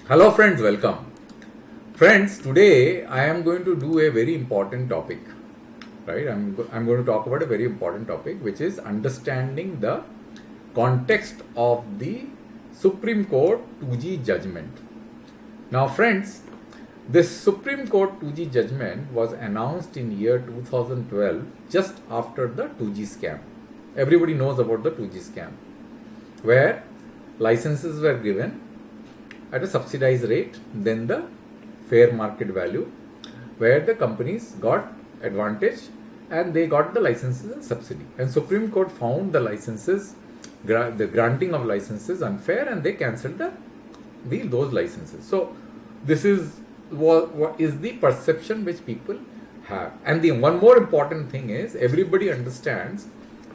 Hello friends, welcome. Friends, today I am going to do a very important topic, right? I'm going to talk about a very important topic, which is understanding the context of the Supreme Court 2G judgment. Now friends, this Supreme Court 2G judgment was announced in year 2012, just after the 2G scam. Everybody knows about the 2G scam, where licenses were given at a subsidized rate than the fair market value, where the companies got advantage and they got the licenses and subsidy. And Supreme Court found the licenses, the granting of licenses unfair, and they cancelled those licenses. So this is what is the perception which people have. And the one more important thing is everybody understands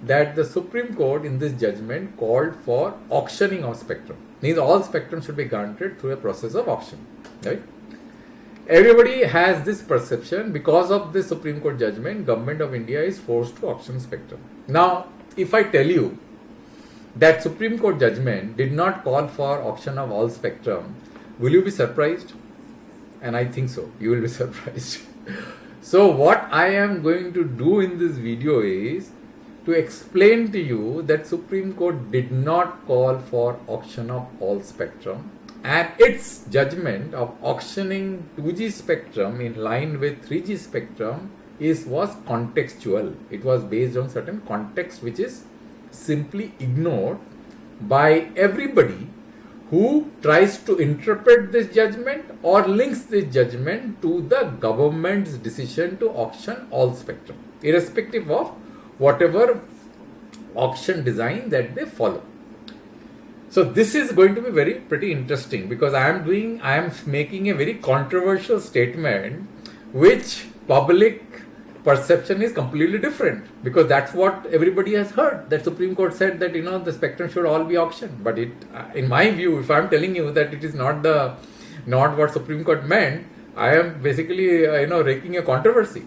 that the Supreme Court in this judgment called for auctioning of spectrum. Means all spectrum should be granted through a process of auction, right? Everybody has this perception. Because of this Supreme Court judgment, Government of India is forced to auction spectrum. Now, if I tell you that Supreme Court judgment did not call for auction of all spectrum, will you be surprised? And I think so. You will be surprised. So what I am going to do in this video is to explain to you that Supreme Court did not call for auction of all spectrum, and its judgment of auctioning 2G spectrum in line with 3G spectrum was contextual. It was based on certain context which is simply ignored by everybody who tries to interpret this judgment or links this judgment to the government's decision to auction all spectrum, irrespective of whatever auction design that they follow. So this is going to be pretty interesting, because I am making a very controversial statement which public perception is completely different, because that's what everybody has heard, that Supreme Court said that the spectrum should all be auctioned. But it, in my view, if I'm telling you that it is not what Supreme Court meant, I am basically raking a controversy.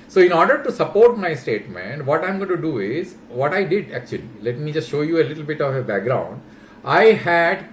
So in order to support my statement, what I'm going to do is what I did actually. Let me just show you a little bit of a background. I have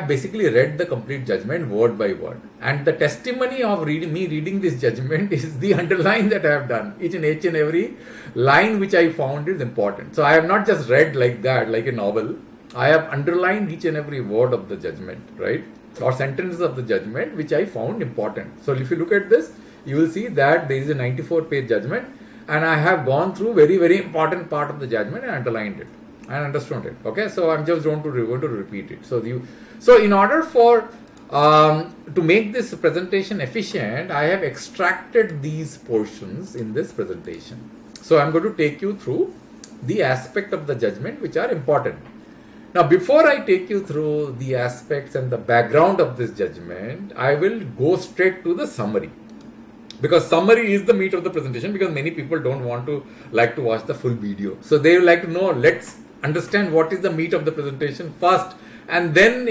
basically read the complete judgment word by word, and the testimony of reading this judgment is the underline that I have done. Each and every line which I found is important. So I have not just read like that, like a novel. I have underlined each and every word of the judgment, right, or sentences of the judgment which I found important. So if you look at this, you will see that there is a 94-page judgment, and I have gone through very, very important part of the judgment and underlined it and understood it. Okay, so I'm just going to repeat it. So in order for to make this presentation efficient, I have extracted these portions in this presentation. So I'm going to take you through the aspect of the judgment which are important. Now, before I take you through the aspects and the background of this judgment, I will go straight to the summary. Because summary is the meat of the presentation, because many people don't like to watch the full video. So they would like to know, let's understand what is the meat of the presentation first, and then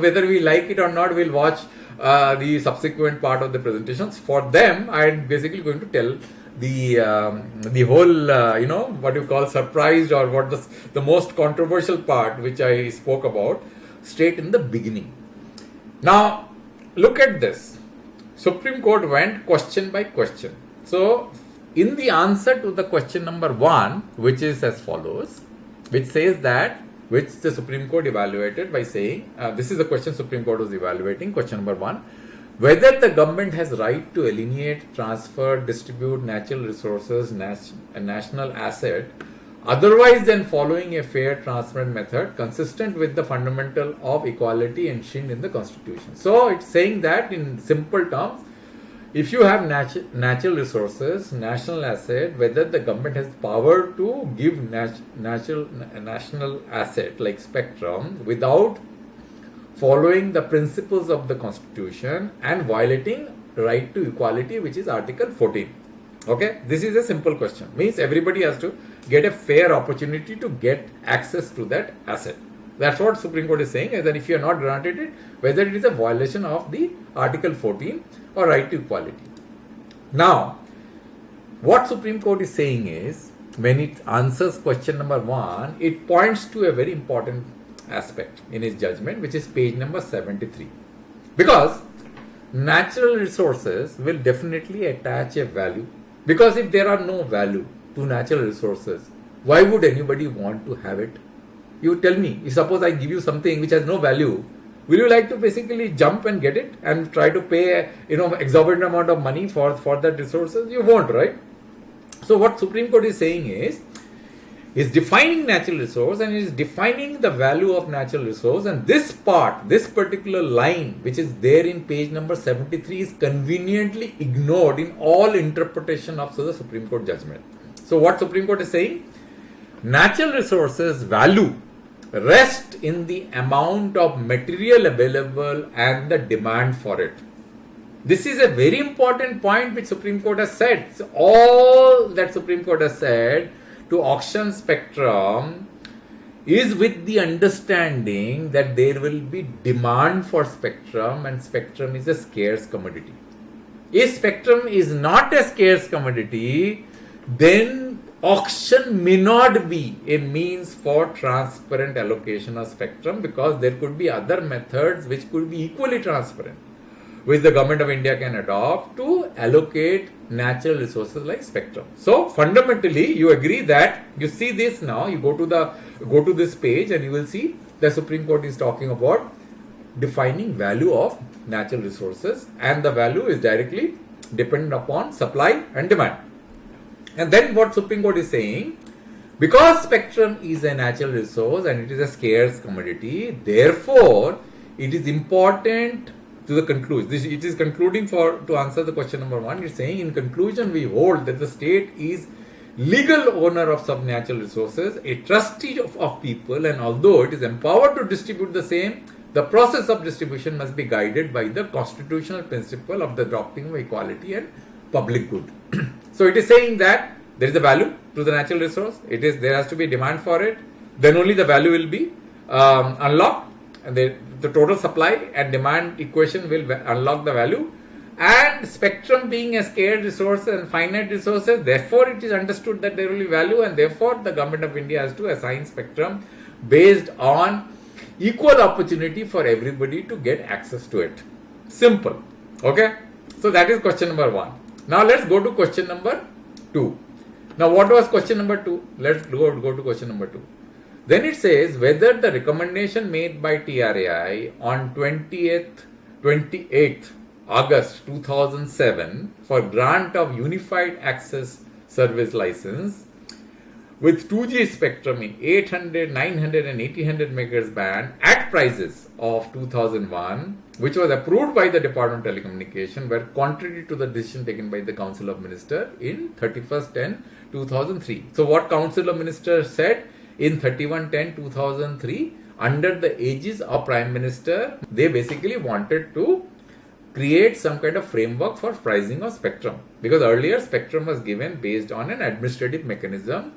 whether we like it or not, we'll watch the subsequent part of the presentations. For them, I'm basically going to tell the whole what you call surprised, or what the most controversial part which I spoke about straight in the beginning. Now look at this. Supreme Court went question by question. So in the answer to the question number 1, which is as follows, which says that, which the Supreme Court evaluated by saying, this is the question Supreme Court was evaluating, question number 1, whether the government has right to alienate, transfer, distribute natural resources, national asset, otherwise than following a fair, transparent method consistent with the fundamental of equality enshrined in the Constitution. So it's saying that in simple terms, if you have natural resources, national asset, whether the government has power to give national asset like spectrum without following the principles of the Constitution and violating right to equality, which is Article 14. Okay, this is a simple question. Means everybody has to get a fair opportunity to get access to that asset. That's what Supreme Court is saying, is that if you are not granted it, whether it is a violation of the Article 14 or right to equality. Now, what Supreme Court is saying is, when it answers question number 1, it points to a very important aspect in his judgment, which is page number 73. Because natural resources will definitely attach a value. Because if there are no value to natural resources, why would anybody want to have it? You tell me, if suppose I give you something which has no value, will you like to basically jump and get it and try to pay exorbitant amount of money for that resources? You won't, right? So what Supreme Court is saying is defining natural resource and is defining the value of natural resource, and this particular line which is there in page number 73 is conveniently ignored in all interpretation of the Supreme Court judgment. So what Supreme Court is saying, natural resources value rest in the amount of material available and the demand for it. This is a very important point which Supreme Court has said. So all that Supreme Court has said to auction spectrum is with the understanding that there will be demand for spectrum, and spectrum is a scarce commodity. If spectrum is not a scarce commodity, then auction may not be a means for transparent allocation of spectrum, because there could be other methods which could be equally transparent, which the government of India can adopt to allocate natural resources like spectrum. So fundamentally, you agree that you see this now. You go to this page and you will see the Supreme Court is talking about defining value of natural resources, and the value is directly dependent upon supply and demand. And then what Supreme Court is saying, because spectrum is a natural resource and it is a scarce commodity, therefore it is important to the conclusion. It is concluding to answer the question number 1. It's saying, in conclusion, we hold that the state is legal owner of some natural resources, a trustee of people, and although it is empowered to distribute the same, the process of distribution must be guided by the constitutional principle of the doctrine of equality and public good. So it is saying that there is a value to the natural resource. There has to be demand for it. Then only the value will be unlocked, and the total supply and demand equation will unlock the value. And spectrum being a scarce resource and finite resources, therefore it is understood that there will be value, and therefore the government of India has to assign spectrum based on equal opportunity for everybody to get access to it. Simple. Okay. So that is question number 1. Now let's go to question number 2. Now what was question number 2? Let's go to question number 2. Then it says whether the recommendation made by TRAI on 28th August 2007 for grant of Unified Access Service license with 2G spectrum in 800, 900 and 1800 MHz band at prices of 2001, which was approved by the Department of Telecommunication, were contrary to the decision taken by the Council of Ministers in 31/10/2003. So what Council of Ministers said in 31/10/2003, under the aegis of Prime Minister, they basically wanted to create some kind of framework for pricing of spectrum, because earlier spectrum was given based on an administrative mechanism.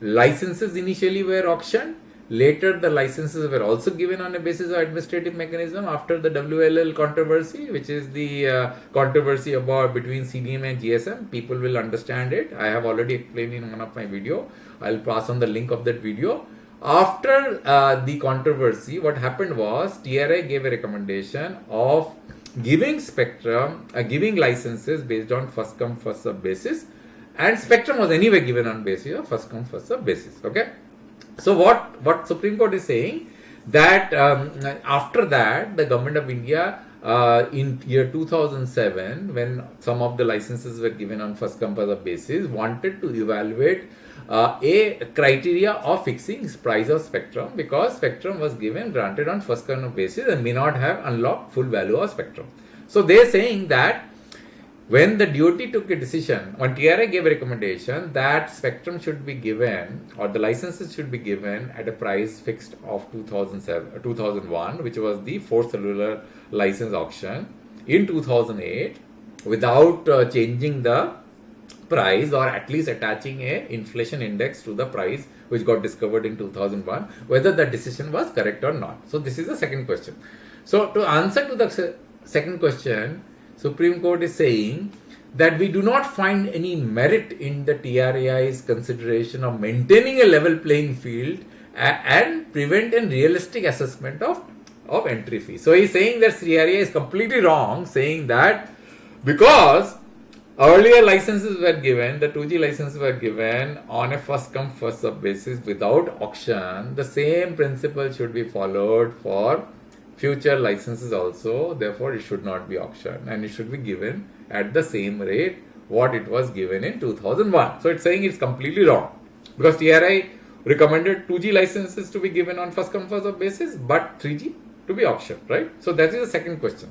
Licenses initially were auctioned. Later, the licenses were also given on a basis of administrative mechanism after the WLL controversy, which is the controversy about between CDMA and GSM. People will understand it. I have already explained in one of my video. I'll pass on the link of that video. After the controversy, what happened was TRI gave a recommendation of giving giving licenses based on first come first served basis, and spectrum was anyway given on basis of first come first served basis. Okay. So what Supreme Court is saying, that after that the government of India in year 2007, when some of the licenses were given on first come first served basis, wanted to evaluate a criteria of fixing price of spectrum, because spectrum was granted on first come basis and may not have unlocked full value of spectrum. So they are saying that when the DoT took a decision, when TRI gave a recommendation that spectrum should be given, or the licenses should be given at a price fixed of 2001, which was the fourth cellular license auction, in 2008, without changing the price, or at least attaching a inflation index to the price which got discovered in 2001, whether the decision was correct or not. So this is the second question. So to answer to the second question, Supreme Court is saying that we do not find any merit in the TRAI's consideration of maintaining a level playing field and prevent a realistic assessment of entry fee. So he's saying that CRA is completely wrong, saying that because earlier licenses were given, the 2G licenses were given on a first come first served basis without auction, the same principle should be followed for future licenses also. Therefore, it should not be auctioned and it should be given at the same rate what it was given in 2001. So it's saying it's completely wrong because TRI recommended 2G licenses to be given on first come first served basis, but 3G to be auctioned, right? So that is the second question.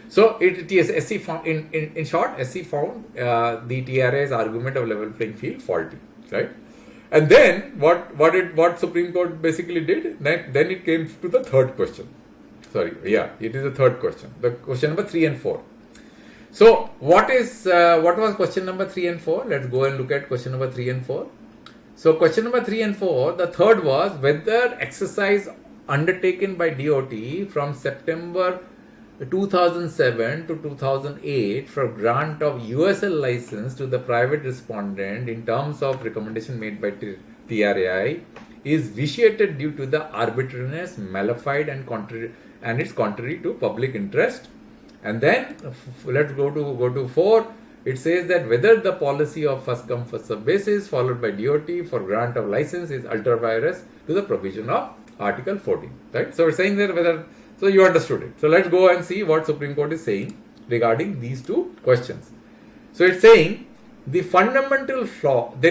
So SC found, in short, SC found the TRA's argument of level playing field faulty, right? And then what Supreme Court basically did, then it came to the third question. It is the third question. The question number 3 and 4. So what was question number 3 and 4? Let's go and look at question number 3 and 4. So question number 3 and 4, the third was whether exercise undertaken by DOT from September 2007 to 2008 for grant of USL license to the private respondent in terms of recommendation made by TRAI is vitiated due to the arbitrariness, malified and it's contrary to public interest. And then let's go to 4. It says that whether the policy of first come first served basis followed by DOT for grant of license is ultra vires to the provision of Article 14. Right? So we're saying that whether. So you understood it. So let's go and see what Supreme Court is saying regarding these two questions. So it's saying there is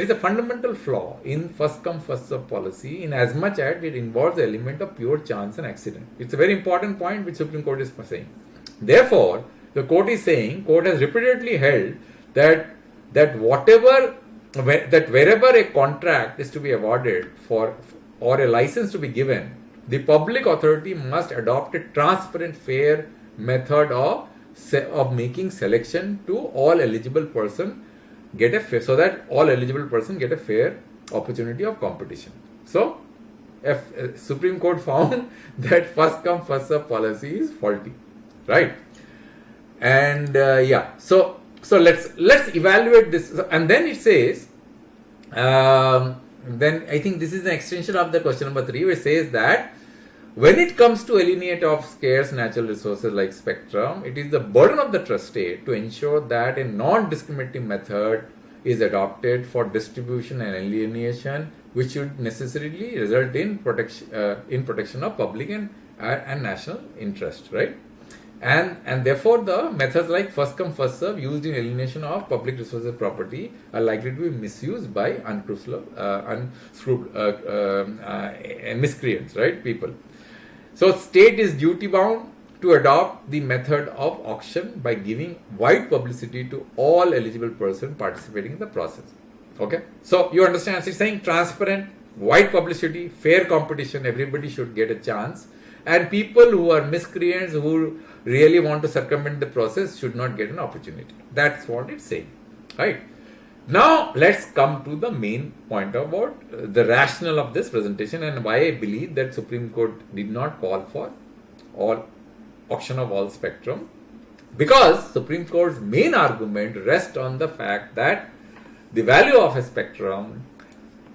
a fundamental flaw in first come first served policy in as much as it involves the element of pure chance and accident. It's a very important point which Supreme Court is saying. Therefore, the court is saying, court has repeatedly held that wherever a contract is to be awarded for or a license to be given, the public authority must adopt a transparent, fair method of making selection to all eligible person so that all eligible person get a fair opportunity of competition. So, Supreme Court found that first come first served policy is faulty, right? And so let's evaluate this, and then it says. Then I think this is an extension of the question number 3, which says that when it comes to alienate of scarce natural resources like spectrum, it is the burden of the trustee to ensure that a non-discriminating method is adopted for distribution and alienation, which should necessarily result in protection of public and national interest, right? And therefore, the methods like first come first serve used in alienation of public resources property are likely to be misused by miscreants, right? People. So, state is duty bound to adopt the method of auction by giving wide publicity to all eligible persons participating in the process. Okay. So you understand? It's saying transparent, wide publicity, fair competition. Everybody should get a chance. And people who are miscreants, who really want to circumvent the process, should not get an opportunity. That's what it's saying. Right? Now, let's come to the main point about the rationale of this presentation and why I believe that Supreme Court did not call for auction of all spectrum. Because Supreme Court's main argument rests on the fact that the value of a spectrum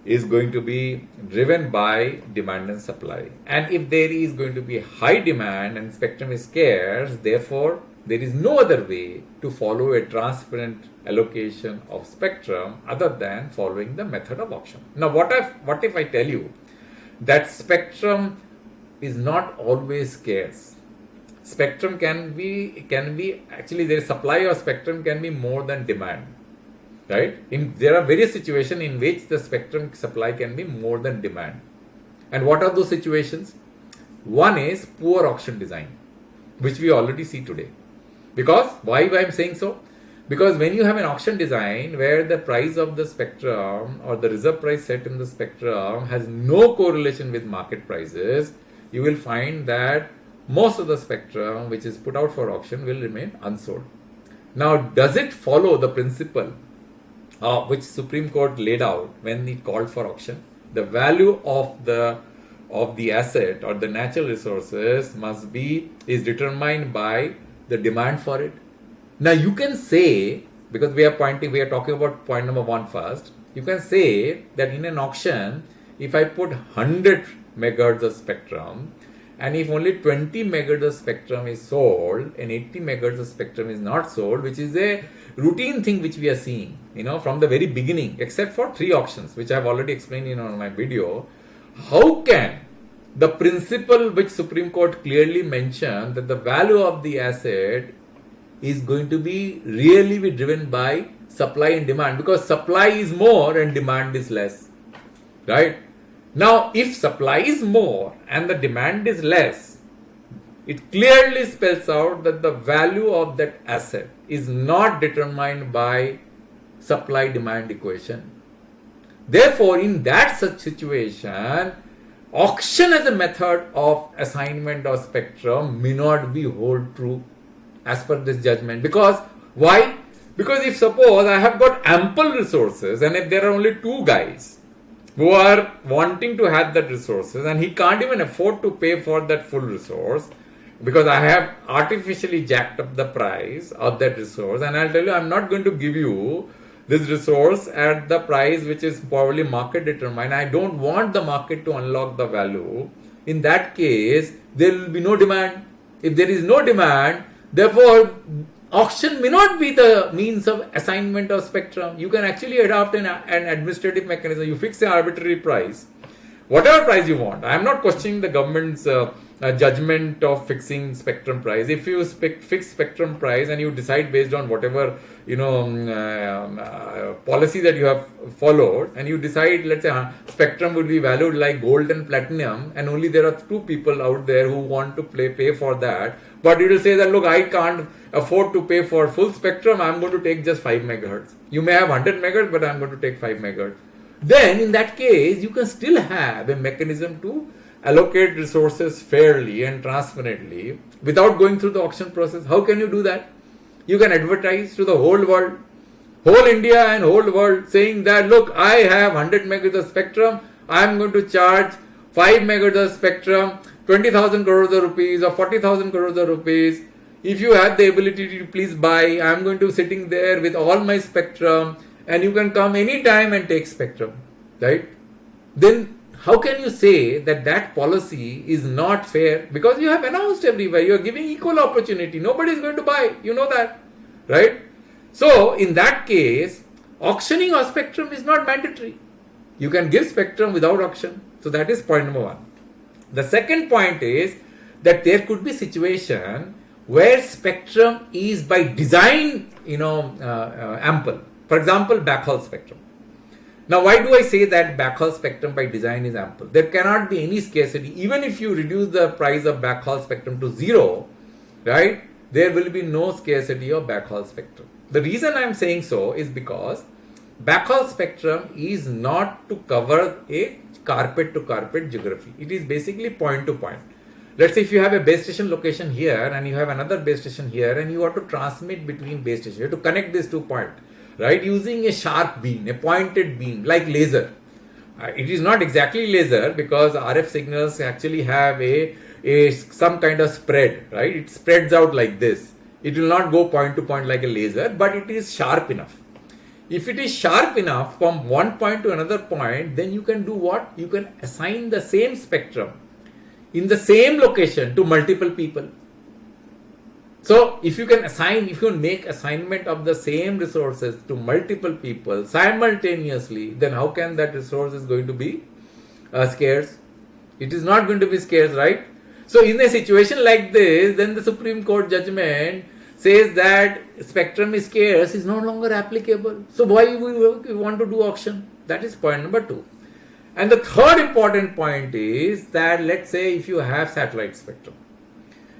is going to be driven by demand and supply. And if there is going to be high demand and spectrum is scarce, therefore there is no other way to follow a transparent allocation of spectrum other than following the method of auction. Now what if I tell you that spectrum is not always scarce? Spectrum can be actually, the supply of spectrum can be more than demand. Right? There are various situations in which the spectrum supply can be more than demand. And what are those situations? One is poor auction design, which we already see today. Because, why I am saying so? Because when you have an auction design where the price of the spectrum or the reserve price set in the spectrum has no correlation with market prices, you will find that most of the spectrum which is put out for auction will remain unsold. Now, does it follow the principle which Supreme Court laid out when it called for auction? The value of the asset or the natural resources is determined by the demand for it. Now you can say, because we are talking about point number 1 first, you can say that in an auction, if I put 100 megahertz of spectrum, and if only 20 megahertz of spectrum is sold and 80 megahertz of spectrum is not sold, which is a routine thing which we are seeing, from the very beginning, except for 3 auctions, which I have already explained in my video. How can the principle which Supreme Court clearly mentioned, that the value of the asset is going to be really be driven by supply and demand, because supply is more and demand is less, right? Now, if supply is more and the demand is less, it clearly spells out that the value of that asset is not determined by supply-demand equation. Therefore, in that such situation, auction as a method of assignment of spectrum may not be hold true as per this judgment. Because why? Because if suppose I have got ample resources, and if there are only 2 guys who are wanting to have that resources, and he can't even afford to pay for that full resource, because I have artificially jacked up the price of that resource, and I'll tell you, I'm not going to give you this resource at the price which is probably market determined. I don't want the market to unlock the value. In that case, there will be no demand. If there is no demand, therefore, auction may not be the means of assignment of spectrum. You can actually adopt an administrative mechanism. You fix an arbitrary price, whatever price you want. I am not questioning the government's judgment of fixing spectrum price. If you fix spectrum price and you decide based on whatever policy that you have followed, and you decide, let's say, spectrum would be valued like gold and platinum, and only there are 2 people out there who want to pay for that, but it will say that, look, I can't afford to pay for full spectrum, I'm going to take just 5 megahertz. You may have 100 megahertz, but I'm going to take 5 megahertz. Then in that case, you can still have a mechanism to allocate resources fairly and transparently without going through the auction process. How can you do that? You can advertise to the whole world, whole India and whole world, saying that, look, I have 100 megahertz of spectrum, I am going to charge 5 megahertz of spectrum, 20,000 crores of rupees or 40,000 crores of rupees. If you have the ability to please buy, I am going to sitting there with all my spectrum, and you can come anytime and take spectrum, right? Then how can you say that that policy is not fair? Because you have announced everywhere, you are giving equal opportunity. Nobody is going to buy. You know that, right? So, in that case, auctioning of spectrum is not mandatory. You can give spectrum without auction. So, that is point number 1. The second point is that there could be situation where spectrum is by design, ample. For example, backhaul spectrum. Now, why do I say that backhaul spectrum by design is ample? There cannot be any scarcity. Even if you reduce the price of backhaul spectrum to 0, right, there will be no scarcity of backhaul spectrum. The reason I am saying so is because backhaul spectrum is not to cover a carpet to carpet geography. It is basically point to point. Let's say if you have a base station location here and you have another base station here, and you want to transmit between base stations, you have to connect these 2 points, right, using a sharp beam, a pointed beam like laser. It is not exactly laser, because RF signals actually have some kind of spread, right? It spreads out like this. It will not go point to point like a laser, but it is sharp enough. If it is sharp enough from one point to another point, then you can do what? You can assign the same spectrum in the same location to multiple people. So, if you can make assignment of the same resources to multiple people simultaneously, then how can that resource is going to be scarce? It is not going to be scarce, right? So, in a situation like this, then the Supreme Court judgment says that spectrum is scarce is no longer applicable. So, why we want to do auction? That is point number 2. And the third important point is that, let's say if you have satellite spectrum.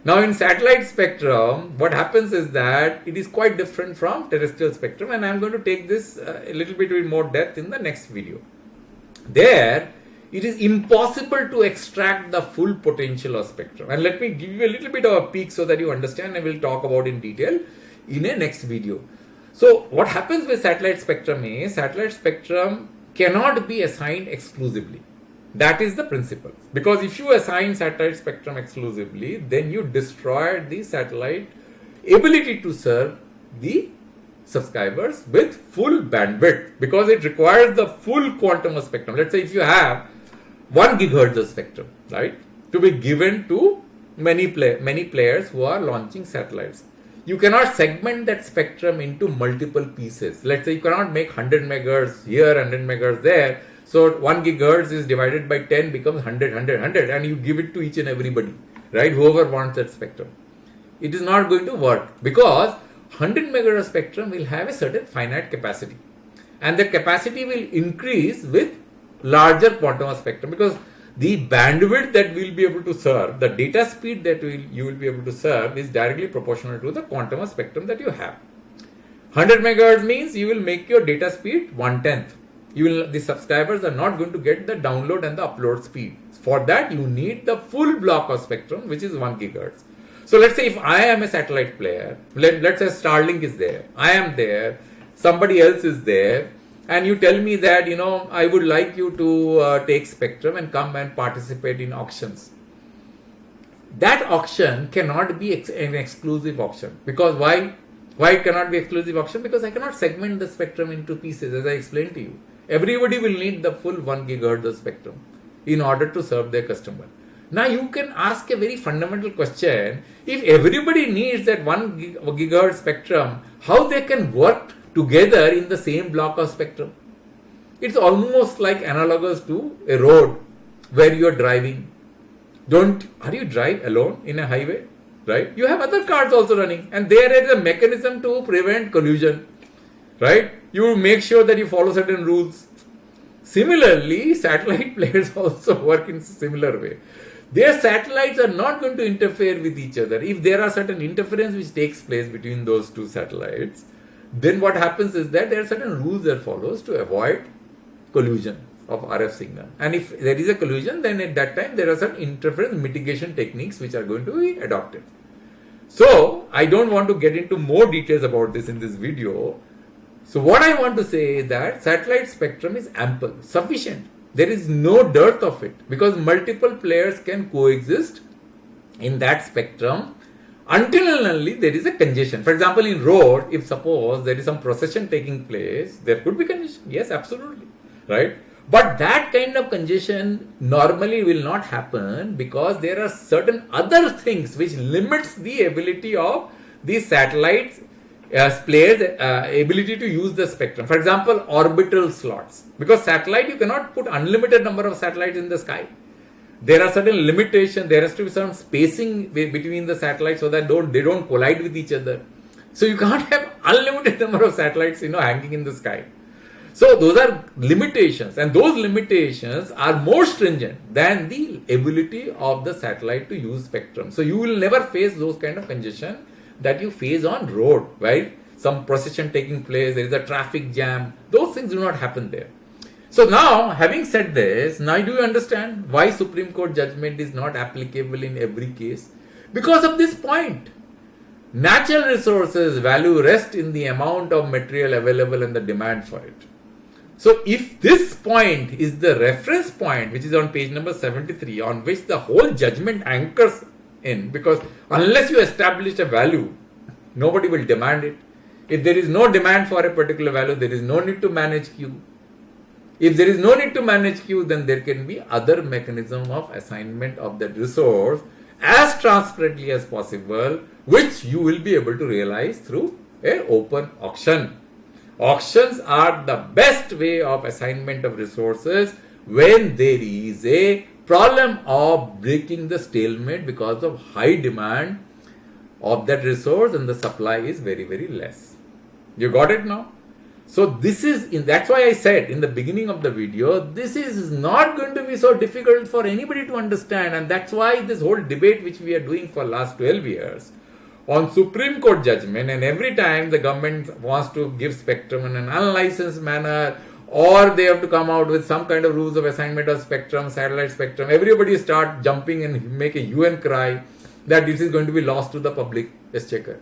Now, in satellite spectrum, what happens is that it is quite different from terrestrial spectrum, and I am going to take this a little bit with more depth in the next video. There, it is impossible to extract the full potential of spectrum. And let me give you a little bit of a peek so that you understand, and we'll talk about in detail in a next video. So, what happens with satellite spectrum is, satellite spectrum cannot be assigned exclusively. That is the principle. Because if you assign satellite spectrum exclusively, then you destroy the satellite ability to serve the subscribers with full bandwidth, because it requires the full quantum of spectrum. Let's say if you have 1 gigahertz of spectrum, right, to be given to many players who are launching satellites. You cannot segment that spectrum into multiple pieces. Let's say you cannot make 100 megahertz here, 100 megahertz there. So 1 gigahertz is divided by 10 becomes 100, 100, 100, and you give it to each and everybody, right? Whoever wants that spectrum. It is not going to work because 100 megahertz spectrum will have a certain finite capacity, and the capacity will increase with larger quantum of spectrum, because the bandwidth that we will be able to serve, the data speed that you will be able to serve is directly proportional to the quantum of spectrum that you have. 100 megahertz means you will make your data speed 1/10. The subscribers are not going to get the download and the upload speed. For that, you need the full block of spectrum, which is 1 gigahertz. So let's say if I am a satellite player, let's say Starlink is there, I am there, somebody else is there, and you tell me that, I would like you to take spectrum and come and participate in auctions. That auction cannot be an exclusive auction. Because why? Why it cannot be exclusive auction? Because I cannot segment the spectrum into pieces, as I explained to you. Everybody will need the full 1 gigahertz of spectrum in order to serve their customer. Now you can ask a very fundamental question. If everybody needs that 1 gigahertz spectrum, how they can work together in the same block of spectrum? It's almost like analogous to a road where you are driving. Are you drive alone in a highway? Right? You have other cars also running, and there is a mechanism to prevent collision. Right? You make sure that you follow certain rules. Similarly, satellite players also work in a similar way. Their satellites are not going to interfere with each other. If there are certain interference which takes place between those two satellites, then what happens is that there are certain rules that follows to avoid collision of RF signal. And if there is a collision, then at that time there are some interference mitigation techniques which are going to be adopted. So I don't want to get into more details about this in this video. So what I want to say is that satellite spectrum is ample, sufficient. There is no dearth of it, because multiple players can coexist in that spectrum until and only there is a congestion. For example, in road, if suppose there is some procession taking place, there could be congestion. Yes, absolutely. Right? But that kind of congestion normally will not happen, because there are certain other things which limits the ability of these satellites players ability to use the spectrum. For example, orbital slots. Because satellite, you cannot put unlimited number of satellites in the sky. There are certain limitations. There has to be some spacing between the satellites so that they don't collide with each other. So you can't have unlimited number of satellites, hanging in the sky. So those are limitations, and those limitations are more stringent than the ability of the satellite to use spectrum. So you will never face those kind of congestion that you face on road, right? Some procession taking place, there is a traffic jam. Those things do not happen there. So now, having said this, now do you understand why Supreme Court judgment is not applicable in every case? Because of this point. Natural resources value rests in the amount of material available and the demand for it. So if this point is the reference point, which is on page number 73, on which the whole judgment anchors in, because unless you establish a value, nobody will demand it. If there is no demand for a particular value, there is no need to manage Q. If there is no need to manage Q, then there can be other mechanism of assignment of that resource as transparently as possible, which you will be able to realize through an open auction. Auctions are the best way of assignment of resources when there is a problem of breaking the stalemate because of high demand of that resource and the supply is very, very less. You got it now? So that's why I said in the beginning of the video, this is not going to be so difficult for anybody to understand, and that's why this whole debate which we are doing for last 12 years on Supreme Court judgment, and every time the government wants to give spectrum in an unlicensed manner, or they have to come out with some kind of rules of assignment of spectrum, satellite spectrum, everybody start jumping and make a hue and cry that this is going to be lost to the public exchequer.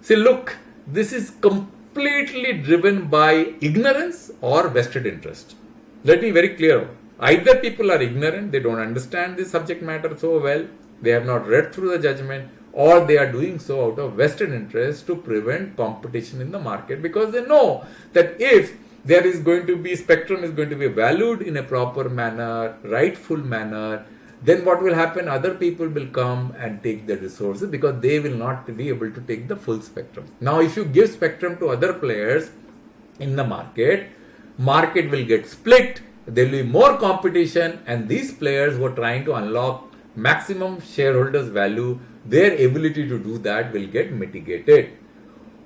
See, look, this is completely driven by ignorance or vested interest. Let me be very clear. Either people are ignorant, they don't understand this subject matter so well, they have not read through the judgment, or they are doing so out of vested interest to prevent competition in the market, because they know that if there is going to be, spectrum is going to be valued in a proper manner, rightful manner, then what will happen? Other people will come and take the resources because they will not be able to take the full spectrum. Now, if you give spectrum to other players in the market will get split, there will be more competition, and these players who are trying to unlock maximum shareholders value, their ability to do that will get mitigated.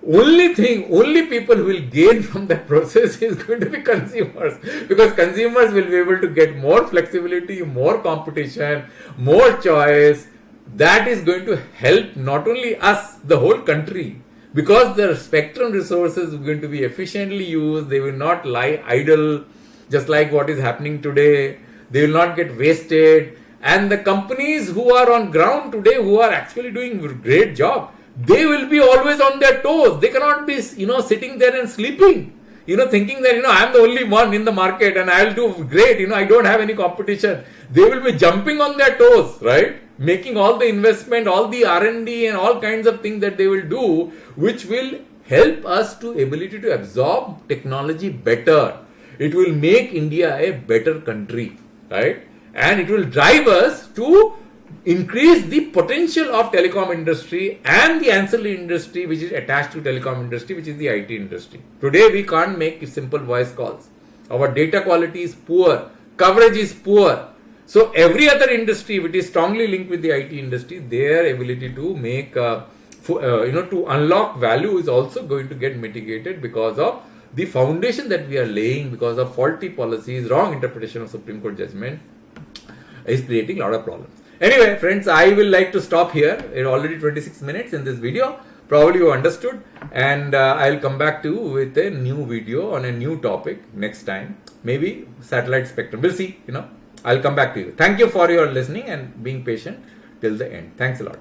Only people who will gain from that process is going to be consumers, because consumers will be able to get more flexibility, more competition, more choice. That is going to help not only us, the whole country, because the spectrum resources are going to be efficiently used. They will not lie idle, just like what is happening today. They will not get wasted. And the companies who are on ground today, who are actually doing a great job, they will be always on their toes. They cannot be, sitting there and sleeping, thinking that, I'm the only one in the market and I'll do great, I don't have any competition. They will be jumping on their toes, right? Making all the investment, all the R&D and all kinds of things that they will do, which will help us to ability to absorb technology better. It will make India a better country, right? And it will drive us to increase the potential of telecom industry and the ancillary industry which is attached to telecom industry, which is the IT industry. Today we can't make simple voice calls. Our data quality is poor, coverage is poor. So every other industry which is strongly linked with the IT industry, their ability to make, to unlock value is also going to get mitigated because of the foundation that we are laying, because of faulty policies, wrong interpretation of Supreme Court judgment is creating a lot of problems. Anyway, friends, I will like to stop here. It's already 26 minutes in this video. Probably you understood, and I'll come back to you with a new video on a new topic next time. Maybe satellite spectrum. We'll see, I'll come back to you. Thank you for your listening and being patient till the end. Thanks a lot.